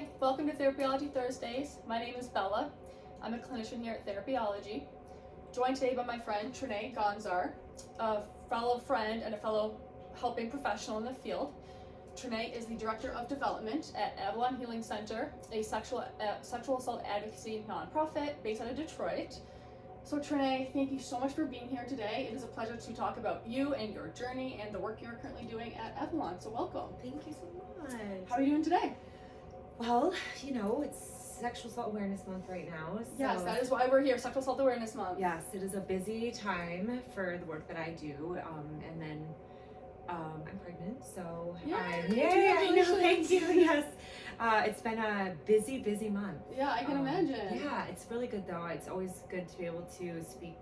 Hi, welcome to Therapyology Thursdays. My name is Bella. I'm a clinician here at Therapyology. Joined today by my friend Trinea Gonczar, a fellow friend and a fellow helping professional in the field. Trinea is the Director of Development at Avalon Healing Center, a sexual assault advocacy nonprofit based out of Detroit. So Trinea, thank you so much for being here today. It is a pleasure to talk about you and your journey and the work you're currently doing at Avalon. So welcome. Thank you so much. How are you doing today? Well, you know, it's Sexual Assault Awareness Month right now. So Yes, that is why we're here, Sexual Assault Awareness Month. yes, it is a busy time for the work that I do. And then I'm pregnant, so I know, thank you, yes. It's been a busy month. Yeah, I can imagine. Yeah, it's really good though. It's always good to be able to speak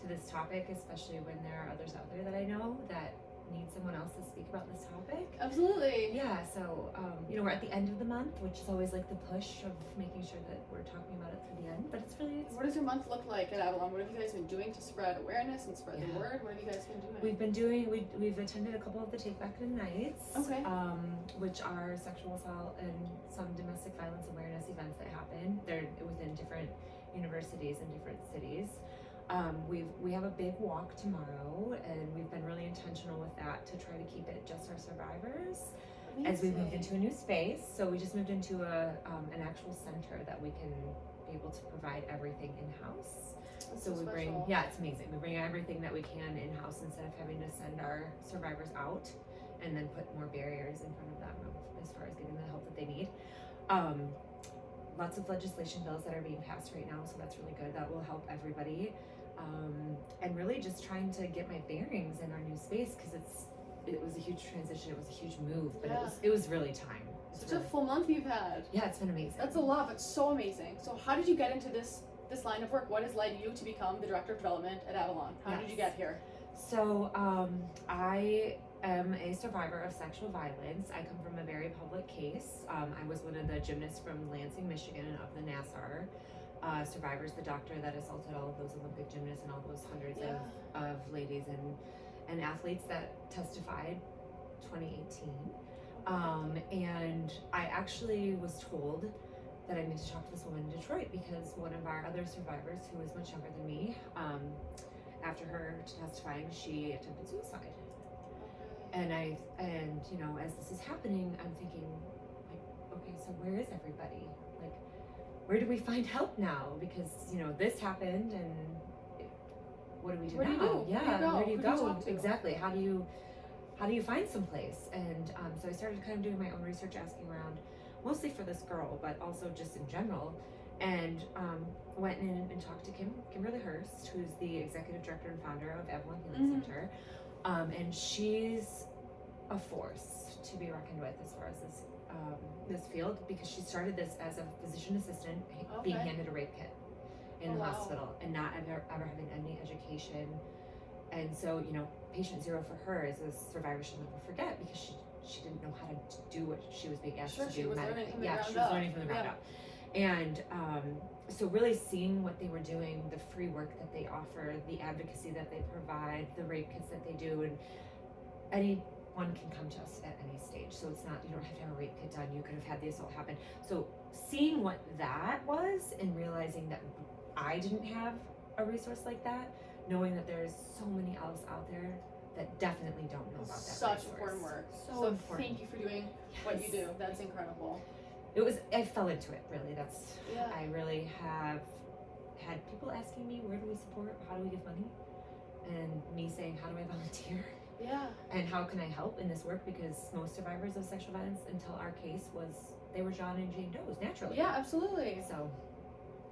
to this topic, especially when there are others out there that I know that need someone else to speak about this topic. Absolutely. Yeah, so you know, we're at the end of the month, which is always like the push of making sure that we're talking about it through the end, but it's really What does your month look like at Avalon? What have you guys been doing to spread awareness and spread the word? What have you guys been doing? we've attended a couple of the Take Back the Nights, Okay. which are sexual assault and some domestic violence awareness events that happen. They're within different universities in different cities. We have a big walk tomorrow, and we've been really intentional with that to try to keep it just our survivors. Amazing. As we moved into a new space, so we just moved into an actual center that we can be able to provide everything in-house. That's So we bring, special. it's amazing. We bring everything that we can in-house instead of having to send our survivors out and then put more barriers in front of them as far as getting the help that they need. Lots of legislation bills that are being passed right now, so that's really good. That will help everybody. And really just trying to get my bearings in our new space, because it was a huge transition, it was a huge move, but it was really time. Such a full month you've had. Yeah, it's been amazing. That's a lot, but so amazing. So how did you get into this line of work? What has led you to become the Director of Development at Avalon? How did you get here? So I am a survivor of sexual violence. I come from a very public case. I was one of the gymnasts from Lansing, Michigan of the Nassar survivors, the doctor that assaulted all of those Olympic gymnasts and all those hundreds of ladies and athletes that testified 2018. And I actually was told that I need to talk to this woman in Detroit because one of our other survivors, who was much younger than me, after her testifying, she attempted suicide. And you know, as this is happening, I'm thinking, like, okay, so where is everybody? Like, where do we find help now? Because, you know, this happened, and what do we do Where now? do you go? Yeah, where do you Who go? do you talk to? Exactly. How do you find some place? And so I started kind of doing my own research, asking around, mostly for this girl, but also just in general. And went in and talked to Kimberly Hurst, who's the executive director and founder of Avalon Healing Center. And she's a force to be reckoned with as far as this field, because she started this as a physician assistant, being handed a rape kit in the hospital and not ever having any education. And so, you know, patient zero for her is a survivor she'll never forget, because she didn't know how to do what she was being asked to do. She was learning from the she was learning from the ground up. And so really seeing what they were doing, the free work that they offer, the advocacy that they provide, the rape kits that they do, and anyone can come to us at any stage. So it's not, you don't have to have a rape kit done, you could have had the assault happen. So seeing what that was and realizing that I didn't have a resource like that, knowing that there's so many else out there that definitely don't know about that. Such resource. important work. So important. Thank you for doing what you do. That's incredible. I fell into it, really. Yeah. I really have had people asking me, where do we support? How do we give money? And me saying, how do I volunteer? Yeah. And how can I help in this work? Because most survivors of sexual violence, until our case, they were John and Jane Does, naturally. Yeah, absolutely. So,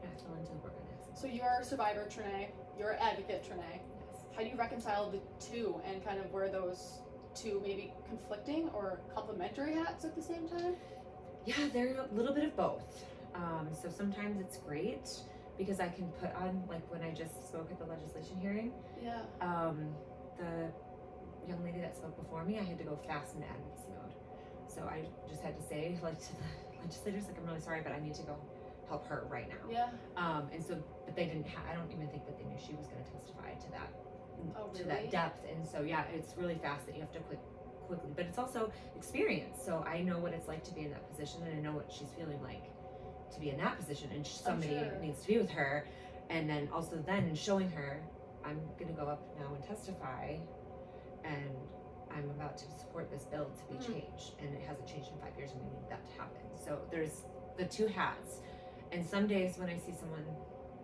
yeah, I fell into the work on this. So you're a survivor, Trinea. You're an advocate, Trinea. Yes. How do you reconcile the two, and kind of wear those two maybe conflicting or complementary hats at the same time? Yeah, they're a little bit of both. So sometimes it's great because I can put on, like when I just spoke at the legislation hearing, the young lady that spoke before me, I had to go fast in advocacy mode. So I just had to say, like, to the legislators, like, I'm really sorry, but I need to go help her right now. Yeah. And so, but they didn't I don't even think that they knew she was going to testify to that, Oh, to really? that depth. And so, yeah, it's really fast that you have to quickly, but it's also experience. So I know what it's like to be in that position, and I know what she's feeling like to be in that position, and somebody needs to be with her. And then also then showing her, I'm going to go up now and testify, and I'm about to support this bill to be changed, and it hasn't changed in 5 years, and we need that to happen. So there's the two hats. And some days when I see someone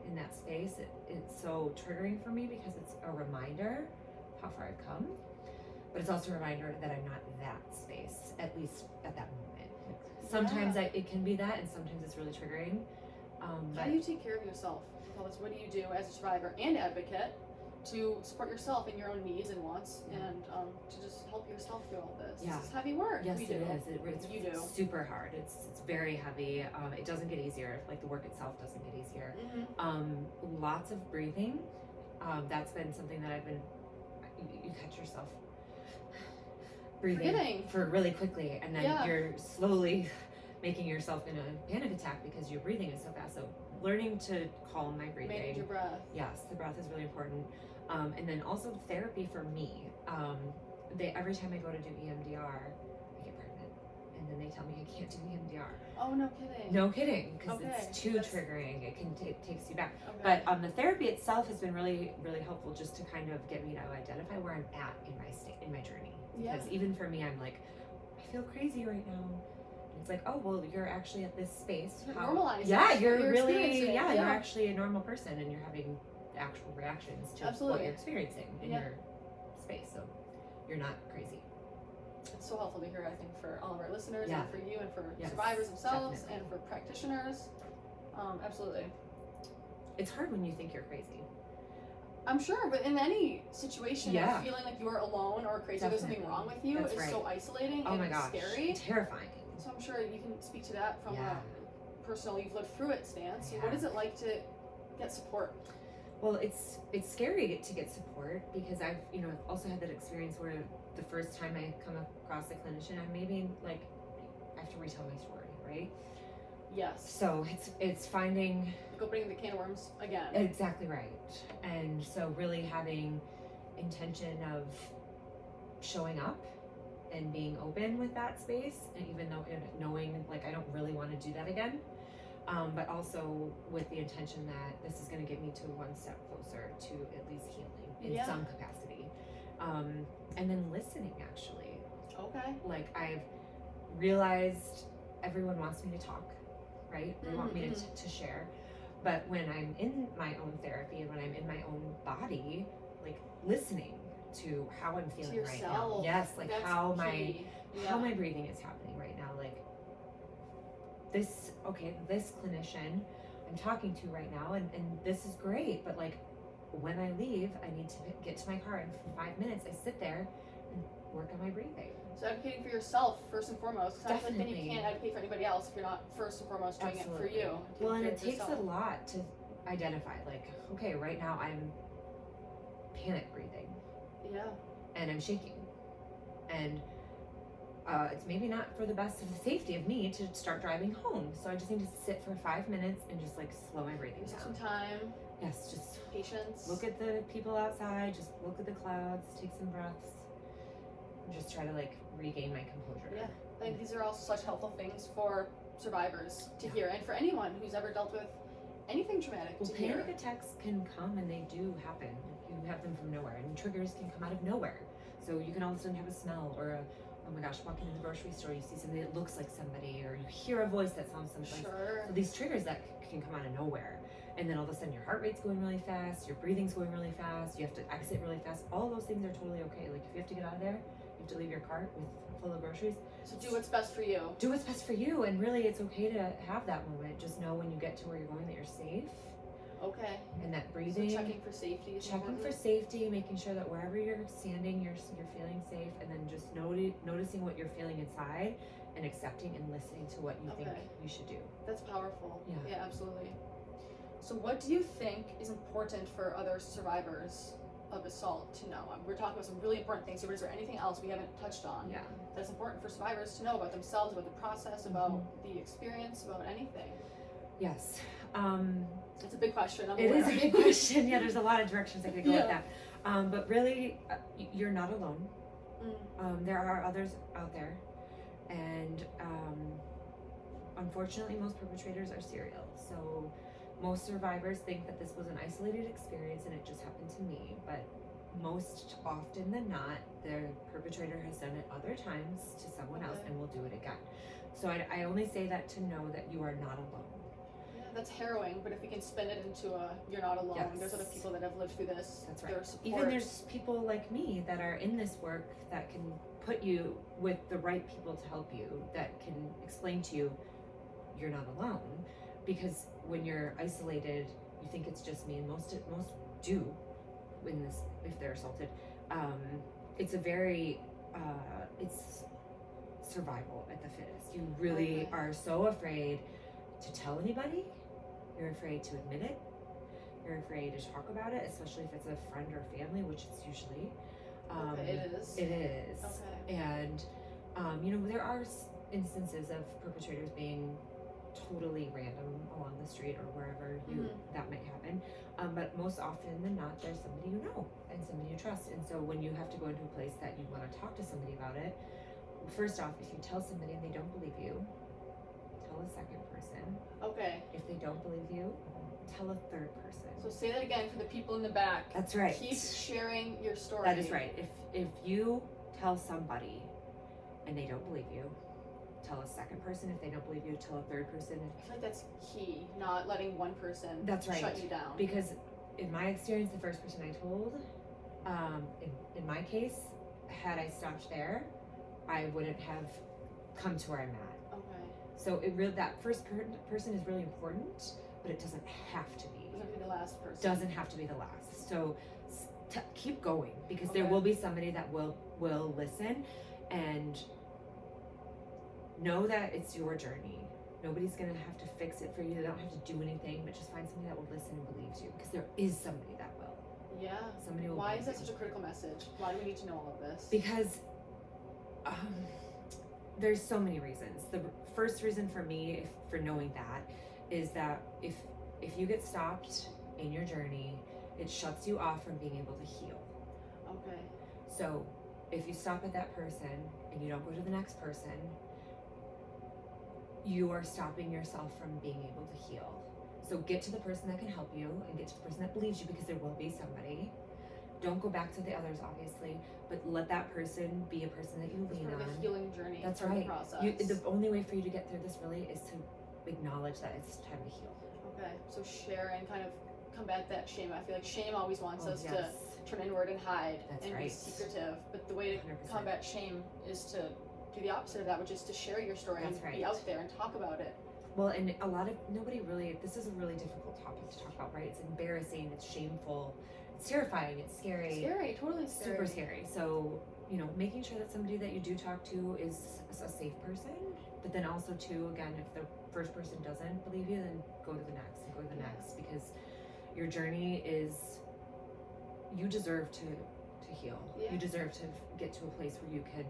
in that space, it's so triggering for me because it's a reminder of how far I've come, but it's also a reminder that I'm not that space, at least at that moment. Sometimes it can be that, and sometimes it's really triggering. How do you take care of yourself? What do you do as a survivor and advocate to support yourself in your own needs and wants, and to just help yourself through all this? Yeah. It's heavy work. Yes, it is. It's super hard. It's very heavy. It doesn't get easier. Like the work itself doesn't get easier. Lots of breathing. That's been something that I've been. You catch yourself breathing for really quickly, and then you're slowly making yourself in a panic attack because your breathing is so fast. So learning to calm my breathing. Manage your breath. Yes, the breath is really important. And then also therapy for me. Every time I go to do EMDR, I get pregnant, and then they tell me I can't do EMDR. Oh, no kidding. No kidding, because it's too triggering. It can takes you back. Okay. But the therapy itself has been really, really helpful, just to kind of get me to identify where I'm at in my journey. Because even for me, I'm like, I feel crazy right now. It's like, oh, well, you're actually at this space. Normalized. Yeah, you're really, you're actually a normal person, and you're having actual reactions to what you're experiencing in your space. So you're not crazy. It's so helpful to hear, I think, for all of our listeners, and for you, and for survivors themselves, and for practitioners. Absolutely. It's hard when you think you're crazy. I'm sure, but in any situation, feeling like you're alone or crazy, there's something wrong with you, is so isolating and scary. Terrifying. So I'm sure you can speak to that from a personal, you've lived through it stance. So what is it like to get support? Well, it's scary to get support, because I've also had that experience where the first time I come across a clinician, I maybe I have to retell my story, right? Yes. So it's finding, opening the can of worms again. Exactly right. And so really having intention of showing up and being open with that space, and even though knowing I don't really want to do that again, but also with the intention that this is going to get me to one step closer to at least healing in some capacity, and then listening, actually. Okay. I've realized everyone wants me to talk, right? They want me to share, but when I'm in my own therapy and when I'm in my own body, listening to how I'm feeling right now. Yes, how my breathing is happening right now. This clinician I'm talking to right now, and this is great, but when I leave, I need to get to my car, and for 5 minutes I sit there and work on my breathing. So advocating for yourself first and foremost, because I feel like then you can't advocate for anybody else if you're not first and foremost doing it for you. Well, and it takes a lot to identify, okay, right now I'm panic breathing. Yeah. And I'm shaking. And it's maybe not for the best of the safety of me to start driving home. So I just need to sit for 5 minutes and just slow my breathing down. Some time. Yes, just patience. Look at the people outside, just look at the clouds, take some breaths, and just try to regain my composure. Yeah. I think these are all such helpful things for survivors to hear, and for anyone who's ever dealt with anything traumatic to hear. Panic attacks can come, and they do happen. You have them from nowhere, and triggers can come out of nowhere. So you can all of a sudden have a smell, or oh my gosh, walking in the grocery store, you see somebody that looks like somebody, or you hear a voice that sounds something. Sure. So these triggers that can come out of nowhere, and then all of a sudden your heart rate's going really fast, your breathing's going really fast, you have to exit really fast. All those things are totally okay. If you have to get out of there, you have to leave your cart full of groceries. So do what's best for you. Do what's best for you, and really it's okay to have that moment. Just know when you get to where you're going that you're safe. Okay. And that breathing. So checking for safety. Checking for safety, making sure that wherever you're standing, you're feeling safe, and then just noticing what you're feeling inside, and accepting and listening to what you think you should do. That's powerful. Yeah. Yeah, absolutely. So what do you think is important for other survivors of assault to know? We're talking about some really important things here, but is there anything else we haven't touched on that's important for survivors to know about themselves, about the process, about the experience, about anything? Yes. It's a big question. It is a big question. Yeah, there's a lot of directions I could go with that. But really, you're not alone. There are others out there, and unfortunately most perpetrators are serial. So most survivors think that this was an isolated experience and it just happened to me, but most often than not, the perpetrator has done it other times to someone else and will do it again. So I only say that to know that you are not alone. Yeah, that's harrowing, but if we can spin it into a you're not alone, there's other people that have lived through this. That's right. Even there's people like me that are in this work that can put you with the right people to help you, that can explain to you you're not alone. Because when you're isolated, you think it's just me, and most do in this, if they're assaulted. It's a very it's survival at the fittest. You really are so afraid to tell anybody. You're afraid to admit it. You're afraid to talk about it, especially if it's a friend or family, which it's usually. It is. It is. Okay. And you know, there are instances of perpetrators being totally random along the street or wherever that might happen, but most often than not, there's somebody you know and somebody you trust. And so when you have to go into a place that you want to talk to somebody about it, first off, if you tell somebody and they don't believe you, tell a second person. Okay. If they don't believe you, tell a third person. So say that again for the people in the back. That's right. Keep sharing your story. That is right. If you tell somebody and they don't believe you, tell a second person. If they don't believe you, tell a third person. I feel like that's key, not letting one person shut you down. Because in my experience, the first person I told, in my case, had I stopped there, I wouldn't have come to where I'm at. Okay. So that first person is really important, but it doesn't have to be. Doesn't have to be the last person. Doesn't have to be the last. So keep going, because there will be somebody that will listen, and know that it's your journey. Nobody's gonna have to fix it for you. They don't have to do anything, but just find somebody that will listen and believes you, because there is somebody that will. Yeah. Somebody will. Why is that such a critical message? Why do we need to know all of this? Because there's so many reasons. The first reason for me for knowing that is that if you get stopped in your journey, it shuts you off from being able to heal. Okay. So if you stop at that person and you don't go to the next person, you are stopping yourself from being able to heal. So get to the person that can help you, and get to the person that believes you, because there will be somebody. Don't go back to the others, obviously, but let that person be a person that you lean on. The healing journey. That's right. The process. The only way for you to get through this really is to acknowledge that it's time to heal. Okay, so share and kind of combat that shame. I feel like shame always wants us to turn inward and hide be secretive. But the way to 100%. Combat shame is to do the opposite of that, which is to share your story and be out there and talk about it. Well, and this is a really difficult topic to talk about, right? It's embarrassing, it's shameful, it's terrifying, it's scary. Scary, totally scary. Super scary. So, making sure that somebody that you do talk to is a safe person, but then also too, again, if the first person doesn't believe you, then go to the next and go to the next, because your journey you deserve to heal. You deserve to get to a place where you can,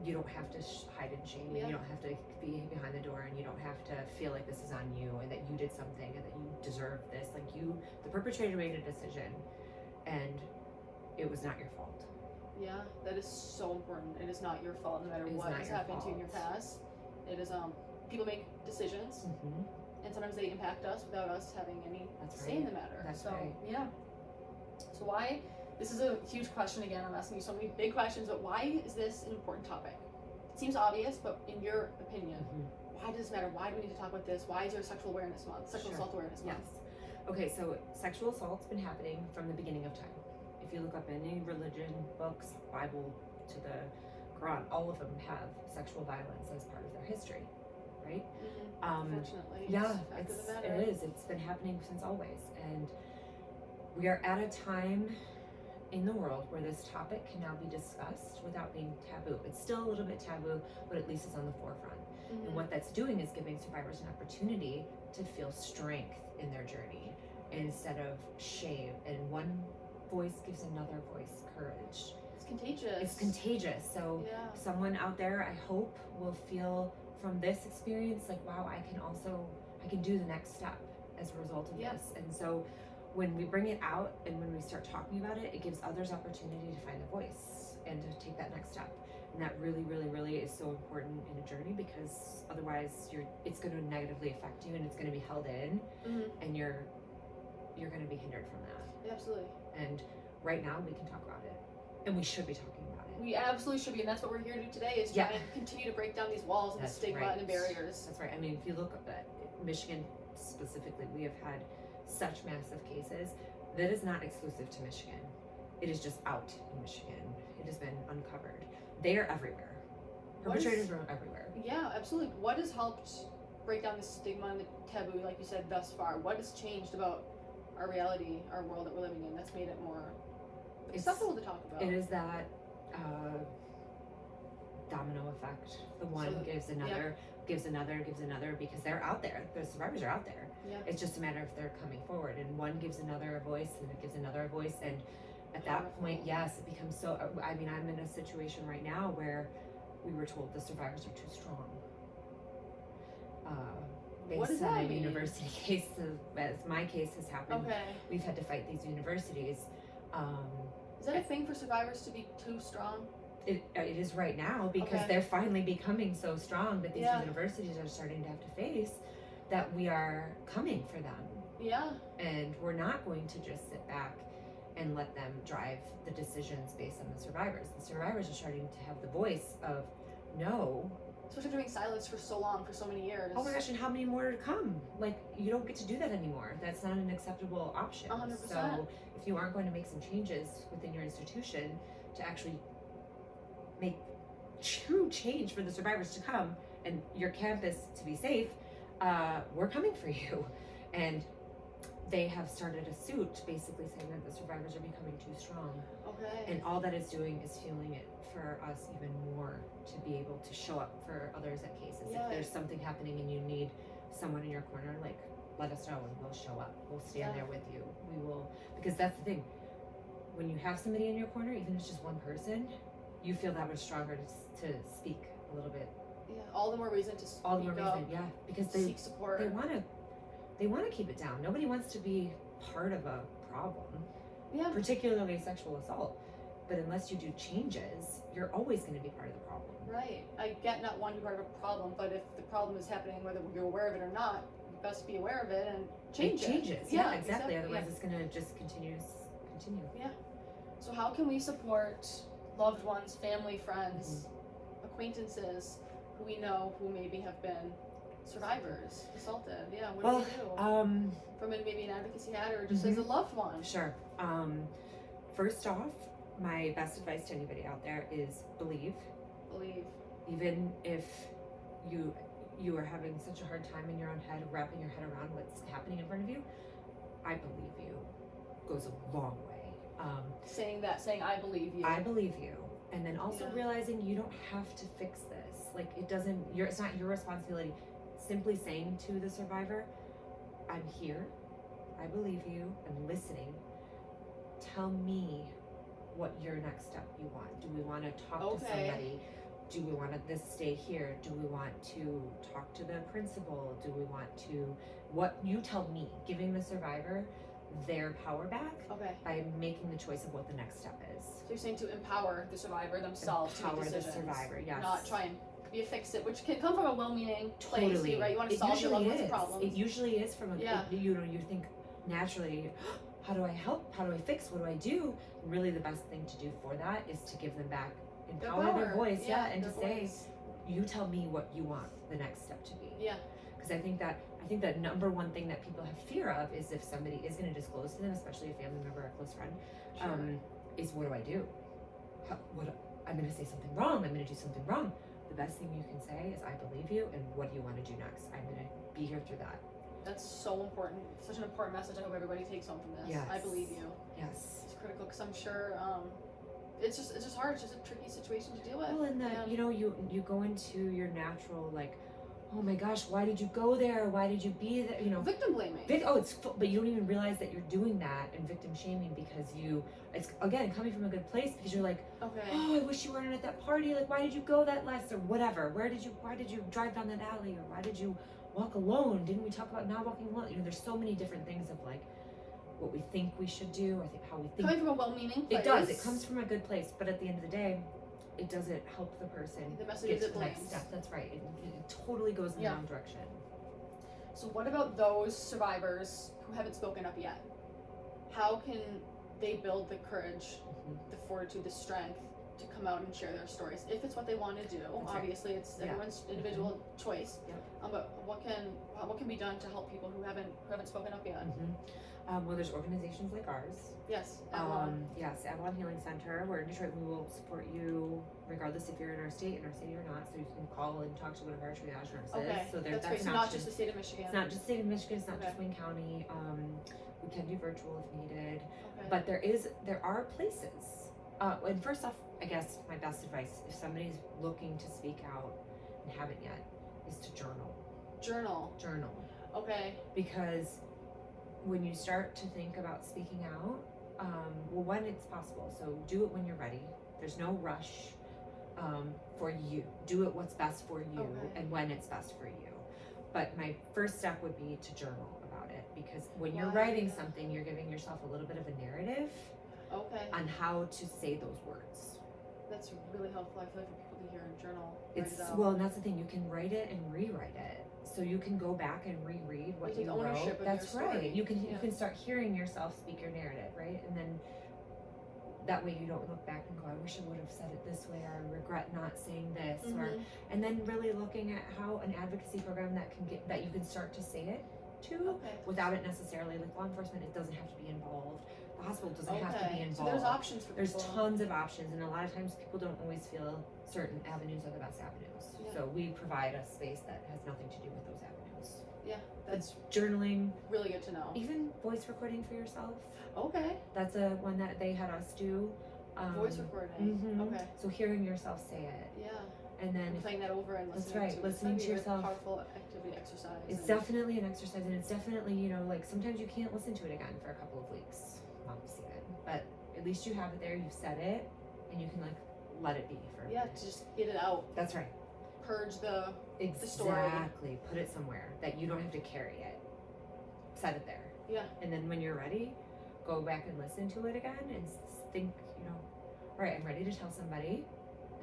you don't have to hide in shame, and you don't have to be behind the door, and you don't have to feel like this is on you, and that you did something, and that you deserve this. Like the perpetrator made a decision, and it was not your fault. Yeah, that is so important. It is not your fault, no matter what has happened to you in your past. It is, people make decisions, and sometimes they impact us without us having any say in the matter. Yeah. So why? This is a huge question again. I'm asking you so many big questions, but why is this an important topic? It seems obvious, but in your opinion, why does this matter? Why do we need to talk about this? Why is there Sexual Awareness Month, Sexual Assault Awareness Month? Yes. Okay, so sexual assault's been happening from the beginning of time. If you look up any religion, books, Bible to the Quran, all of them have sexual violence as part of their history, right? Unfortunately, it is. It's been happening since always, and we are at a time in the world where this topic can now be discussed without being taboo. It's still a little bit taboo, but at least it's on the forefront. And what that's doing is giving survivors an opportunity to feel strength in their journey instead of shame. And one voice gives another voice courage. It's contagious. It's contagious. So someone out there, I hope, will feel from this experience like, wow, I can do the next step as a result of this. And so when we bring it out and when we start talking about it, it gives others opportunity to find a voice and to take that next step. And that really, really, really is so important in a journey, because otherwise it's going to negatively affect you, and it's going to be held in, and you're going to be hindered from that. Yeah, absolutely. And right now we can talk about it, and we should be talking about it. We absolutely should be, and that's what we're here to do today, is try and continue to break down these walls and the stigma and the barriers. That's right. I mean, if you look at Michigan specifically, we have had such massive cases. That is not exclusive to Michigan. It is just out in Michigan. It has been uncovered. They are everywhere. Perpetrators are everywhere. Yeah, absolutely. What has helped break down the stigma and the taboo, like you said, thus far? What has changed about our reality, our world that we're living in, that's made it more acceptable to talk about? It is that domino effect. The one gives another, gives another, because they're out there. The survivors are out there. Yeah. It's just a matter of they're coming forward, and one gives another a voice, and it gives another a voice, and at that point, yes, it becomes so. I mean, I'm in a situation right now where we were told the survivors are too strong. Based on a university case, as my case has happened, we've had to fight these universities. Is that a thing for survivors to be too strong? It is right now, because they're finally becoming so strong that these universities are starting to have to face that we are coming for them. Yeah. And we're not going to just sit back and let them drive the decisions based on the survivors. The survivors are starting to have the voice of no. Especially doing silence for so long, for so many years. Oh my gosh, and how many more to come? Like, you don't get to do that anymore. That's not an acceptable option. 100%. So if you aren't going to make some changes within your institution to actually make true change for the survivors to come and your campus to be safe, we're coming for you. And they have started a suit basically saying that the survivors are becoming too strong. Okay. And all that is doing is fueling it for us even more to be able to show up for others at cases. Yeah. If there's something happening and you need someone in your corner, like, let us know and we'll show up. We'll stand there with you. We will, because that's the thing. When you have somebody in your corner, even if it's just one person, you feel that much stronger to speak a little bit. Yeah, all the more reason to speak all the more reason, yeah, because they seek support. They want to keep it down. Nobody wants to be part of a problem. Yeah. Particularly sexual assault. But unless you do changes, you're always going to be part of the problem. Right. I get not wanting to be part of a problem, but if the problem is happening, whether you're aware of it or not, you best be aware of it and change it. Changes. Yeah, exactly. Otherwise, it's going to just continue. Yeah. So how can we support loved ones, family, friends, acquaintances who we know who maybe have been survivors, assaulted? Yeah. What do we do? From maybe an advocacy hat or just as a loved one? Sure. First off, my best advice to anybody out there is believe. Even if you are having such a hard time in your own head, wrapping your head around what's happening in front of you, I believe you goes a long way. Saying I believe you. I believe you. And then also realizing you don't have to fix this. Like, it's not your responsibility. Simply saying to the survivor, I'm here, I believe you, I'm listening. Tell me what your next step you want. Do we want to talk to somebody? Do we want this stay here? Do we want to talk to the principal? Do we want to, what you tell me, giving the survivor their power back by making the choice of what the next step is. So you're saying to empower the survivor themselves to make decisions. Empower the survivor, yes. Not try and be a fix-it, which can come from a well-meaning place, right? You want to solve your loved one's problems. It usually is from you think naturally, how do I help? How do I fix? What do I do? And really the best thing to do for that is to give them back, empower their voice, and to say, you tell me what you want the next step to be. Yeah. Because I think that number one thing that people have fear of is if somebody is going to disclose to them, especially a family member or a close friend, is what do I do? I'm going to say something wrong. I'm going to do something wrong. The best thing you can say is, I believe you, and what do you want to do next? I'm going to be here through that. That's so important. Such an important message. I hope everybody takes home from this. Yes. I believe you. Yes. It's critical because I'm sure it's just hard. It's just a tricky situation to deal with. Well, and that you go into your natural, like, oh my gosh, why did you go there? Why did you be there? Victim blaming. But you don't even realize that you're doing that and victim shaming because it's again coming from a good place because you're like, oh, I wish you weren't at that party. Like, why did you go that last or whatever? Why did you drive down that alley, or why did you walk alone? Didn't we talk about not walking alone? There's so many different things of like, what we think we should do, I think how we think. Coming from a well-meaning place. It does. It comes from a good place, but at the end of the day, it doesn't help the person The message get is to it the next blames. step. That's right. It totally goes in the wrong direction. So what about those survivors who haven't spoken up yet? How can they build the courage, the fortitude, the strength to come out and share their stories if it's what they want to do? That's Obviously, it's everyone's individual choice. Yep. But what can be done to help people who haven't spoken up yet? Well, there's organizations like ours. Yes, Avalon. Yes, Avalon Healing Center. We're in Detroit. We will support you regardless if you're in our city or not. So you can call and talk to one of our triage nurses. Okay, So that's great. an So option. not just the state of Michigan. It's not just state of Michigan. It's not Okay. just Wayne County. We can do virtual if needed. Okay. But there are places. And first off, I guess my best advice, if somebody's looking to speak out and haven't yet, is to journal. Journal. Okay. Because when you start to think about speaking out, well, when it's possible. So do it when you're ready. There's no rush for you. Do it what's best for you and when it's best for you. But my first step would be to journal about it, because when you're writing something, you're giving yourself a little bit of a narrative on how to say those words. That's really helpful. I feel like for people to hear and journal. Well, and that's the thing. You can write it and rewrite it, so you can go back and reread what you wrote. Ownership of That's your right. story. You can start hearing yourself speak your narrative, right? And then that way you don't look back and go, I wish I would have said it this way, or I regret not saying this, and then really looking at how an advocacy program that you can start to say it to without it necessarily, like law enforcement, it doesn't have to be involved. The hospital doesn't have to be involved. So there's options for There's people. tons of options, and a lot of times people don't always feel certain avenues are the best avenues. So we provide a space that has nothing to do with those avenues. Yeah, that's journaling, really good to know. even voice recording for yourself. Okay. That's a one that they had us do. Voice recording. Okay. So hearing yourself say it. Yeah. And then playing that over and listening that's right, to it. listening to It's a yourself. powerful activity exercise. It's definitely an exercise, and it's definitely, like sometimes you can't listen to it again for a couple of weeks, months even. But at least you have it there, you've said it, and you can let it be for a minute. to just get it out. That's right. Purge the story. Exactly. Put it somewhere that you don't have to carry it. Set it there. Yeah. And then when you're ready, go back and listen to it again and think, all right, I'm ready to tell somebody,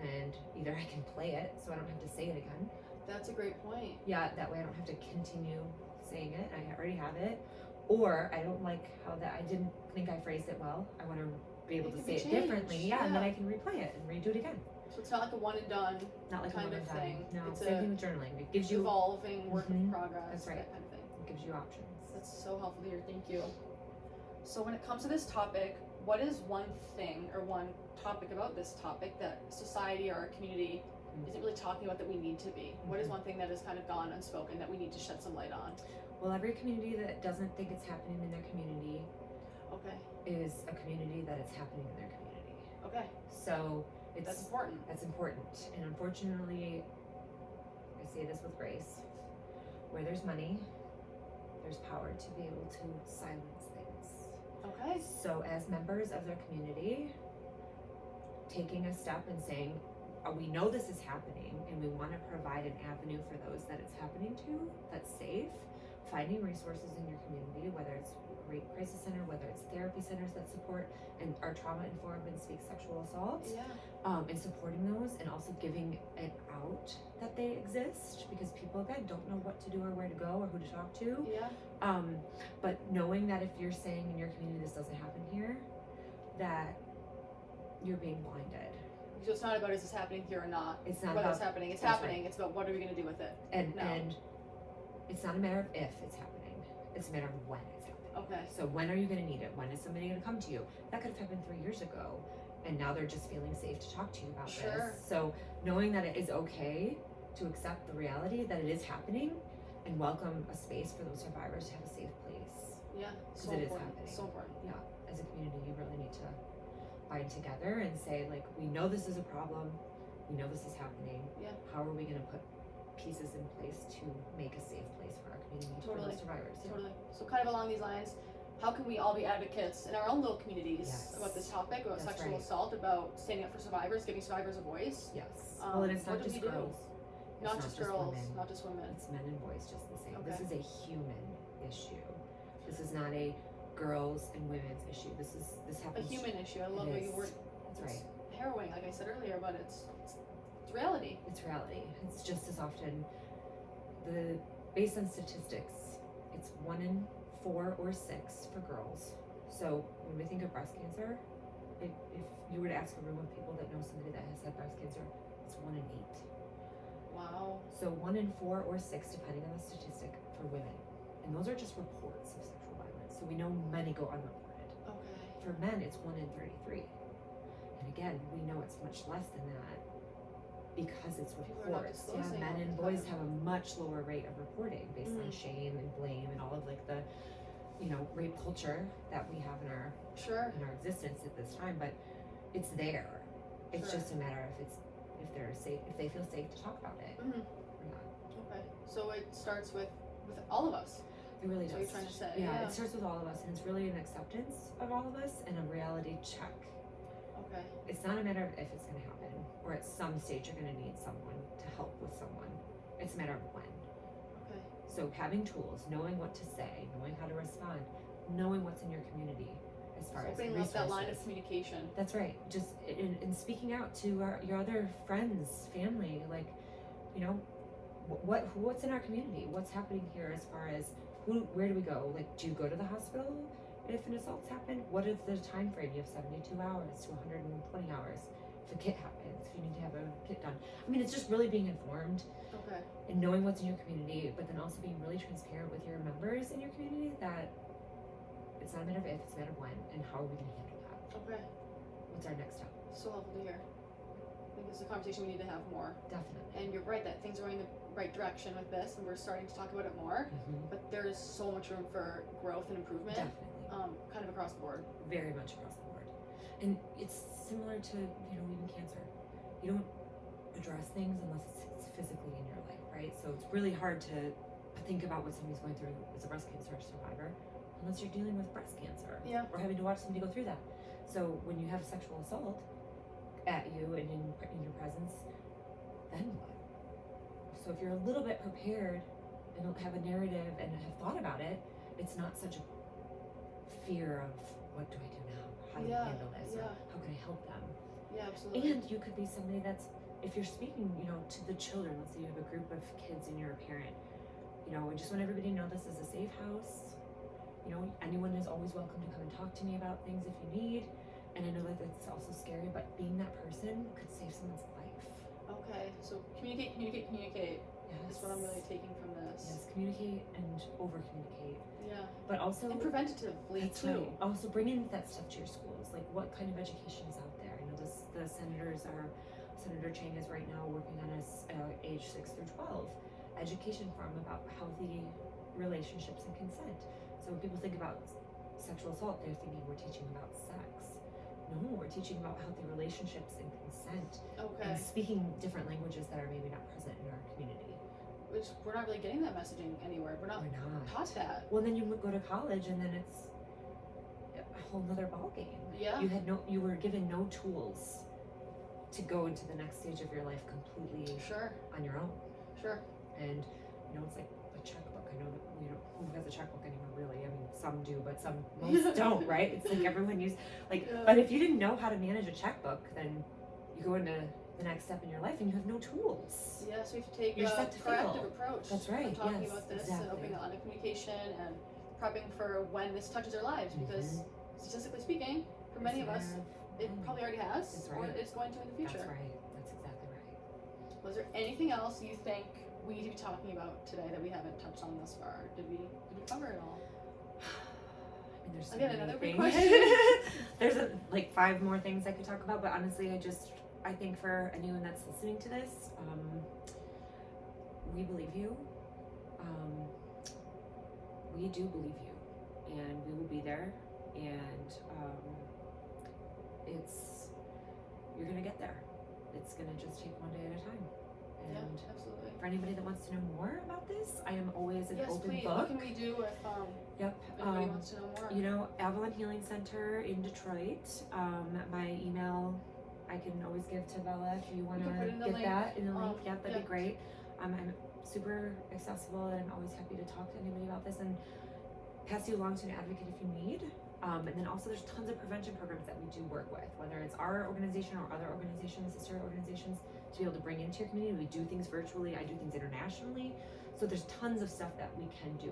and either I can play it so I don't have to say it again. That's a great point. Yeah, that way I don't have to continue saying it. I already have it. Or I don't like how I didn't think I phrased it well. I want to be able to say it differently. Yeah, and then I can replay it and redo it again. So it's not like a one and done Not like kind a of one and thing. done. No, It's same thing with journaling. It gives you evolving work in progress. That's right. That kind of thing. It gives you options. That's so helpful to hear. Thank you. So when it comes to this topic, what is one thing or one topic about this topic that society or our community isn't really talking about that we need to be? What is one thing that has kind of gone unspoken that we need to shed some light on? Well, every community that doesn't think it's happening in their community is a community that it's happening in their community. Okay. So That's important. That's important. And unfortunately, I say this with grace, where there's money, there's power to be able to silence things. Okay. So as members of their community, taking a step and saying, we know this is happening and we want to provide an avenue for those that it's happening to that's safe, finding resources in your community, whether it's rape crisis center, whether it's therapy centers that support and are trauma informed and speak sexual assault, and supporting those, and also giving it out that they exist, because people again don't know what to do or where to go or who to talk to. But knowing that if you're saying in your community this doesn't happen here, that you're being blinded. So it's not about is this happening here or not. It's not whether about it's happening. It's that's happening. right. It's about what are we going to do with it. And it's not a matter of if it's happening. It's a matter of when it's happening. Okay. So when are you going to need it? When is somebody going to come to you? That could have happened 3 years ago, and now they're just feeling safe to talk to you about this. So knowing that it is okay to accept the reality that it is happening, and welcome a space for those survivors to have a safe place. Yeah. So it is happening. So important. Yeah. As a community, you really need to bind together and say, like, we know this is a problem. We know this is happening. Yeah. How are we going to put pieces in place to make a safe place for our community, for those survivors? Totally. So kind of along these lines, how can we all be advocates in our own little communities about this topic, about sexual assault, about standing up for survivors, giving survivors a voice? Yes. Well, and it's not just girls. Not just girls, women. not just women. It's men and boys just the same. Okay. This is a human issue. This is not a girls and women's issue. This A happens. human issue. I love It that you is. were. That's right. Harrowing, like I said earlier, but it's reality. It's reality. It's just as often based on statistics, it's 1 in 4 or 6 for girls. So when we think of breast cancer, if you were to ask a room of people that know somebody that has had breast cancer, it's 1 in 8. Wow. So 1 in 4 or 6, depending on the statistic, for women. And those are just reports of sexual violence. So we know many go unreported. Okay. For men, it's 1 in 33. And again, we know it's much less than that because it's People are not reports. disclosing Men all and the boys time. have a much lower rate of reporting based on shame and blame and all of like the, rape culture that we have in our Sure. existence at this time. But it's there. It's Sure. just a matter of if they're safe, if they feel safe to talk about it Mm-hmm. or not. Okay. So it starts with all of us. It really does. That's what you're trying to say. Yeah, Yeah. it starts with all of us, and it's really an acceptance of all of us and a reality check. Okay. It's not a matter of if it's going to happen, or at some stage you're going to need someone to help with someone. It's a matter of when. Okay. So having tools, knowing what to say, knowing how to respond, knowing what's in your community as far as Opening up that line of resources. communication. That's right. Just in speaking out to your other friends, family, like, what's in our community? What's happening here as far as where do we go? Like, do you go to the hospital if an assault's happened? What is the time frame? You have 72 hours to 120 hours. If a kit happens, if you need to have a kit done. I mean, it's just really being informed Okay. and knowing what's in your community, but then also being really transparent with your members in your community that it's not a matter of if, it's a matter of when, and how are we going to handle that? Okay. What's our next step? So helpful to hear. I think it's a conversation we need to have more. Definitely. And you're right that things are going in the right direction with this, and we're starting to talk about it more. Mm-hmm. But there is so much room for growth and improvement. Definitely. Kind of across the board. Very much across the board. And it's similar to, even cancer. You don't address things unless it's physically in your life, right? So it's really hard to think about what somebody's going through as a breast cancer survivor unless you're dealing with breast cancer. Yeah. Or having to watch somebody go through that. So when you have sexual assault at you and in your presence, then what? So if you're a little bit prepared and don't have a narrative and have thought about it, it's not such a fear of what do I do now? How do I handle this? Or how can I help them? Yeah, absolutely. And you could be somebody that's, if you're speaking, to the children, let's say you have a group of kids and you're a parent, we just want everybody to know this is a safe house. Anyone is always welcome to come and talk to me about things if you need. And I know that it's also scary, but being that person could save someone's life. Okay, so communicate. Yes. Is what I'm really taking from this. Yes, communicate and over-communicate. Yeah. But also... And preventatively, that's too. right. Also bring in that stuff to your schools. Like, what kind of education is out there? I know the senators are... Senator Chang is right now working on age 6 through 12 education forum about healthy relationships and consent. So when people think about sexual assault, they're thinking we're teaching about sex. No, we're teaching about healthy relationships and consent. Okay. And speaking different languages that are maybe not present in our community. Which we're not really getting that messaging anywhere. We're not taught that. Well, then you would go to college and then it's a whole nother ballgame. Yeah. You were given no tools to go into the next stage of your life completely on your own. Sure. And it's like a checkbook. I know that who has a checkbook anymore, really? I mean, some do, but most don't, right? It's like everyone but if you didn't know how to manage a checkbook, then you go into the next step in your life and you have no tools. Yeah, so we have to take You're a set to proactive fail. approach. That's right. Talking Yes, about this exactly. and opening a line of communication and prepping for when this touches our lives, because statistically speaking, for many of us, it probably already has, That's or right. it's going to in the future. That's right. That's exactly right. Was there anything else you think we need to be talking about today that we haven't touched on thus far? Did we cover it all? I mean, there's so Again, many another big things. question. There's 5 more things I could talk about, but honestly, I think for anyone that's listening to this, we believe you. We do believe you, and we will be there, and you're gonna get there. It's gonna just take one day at a time. And Yeah, absolutely. for anybody that wants to know more about this, I am always an open please. book. What can we do if Yep. anybody wants to know more? Avalon Healing Center in Detroit. My email I can always give to Bella if you want to get that in the link. Yeah, that'd be great. I'm super accessible and I'm always happy to talk to anybody about this. And pass you along to an advocate if you need. And then also there's tons of prevention programs that we do work with, whether it's our organization or other organizations, sister organizations, to be able to bring into your community. We do things virtually, I do things internationally. So there's tons of stuff that we can do.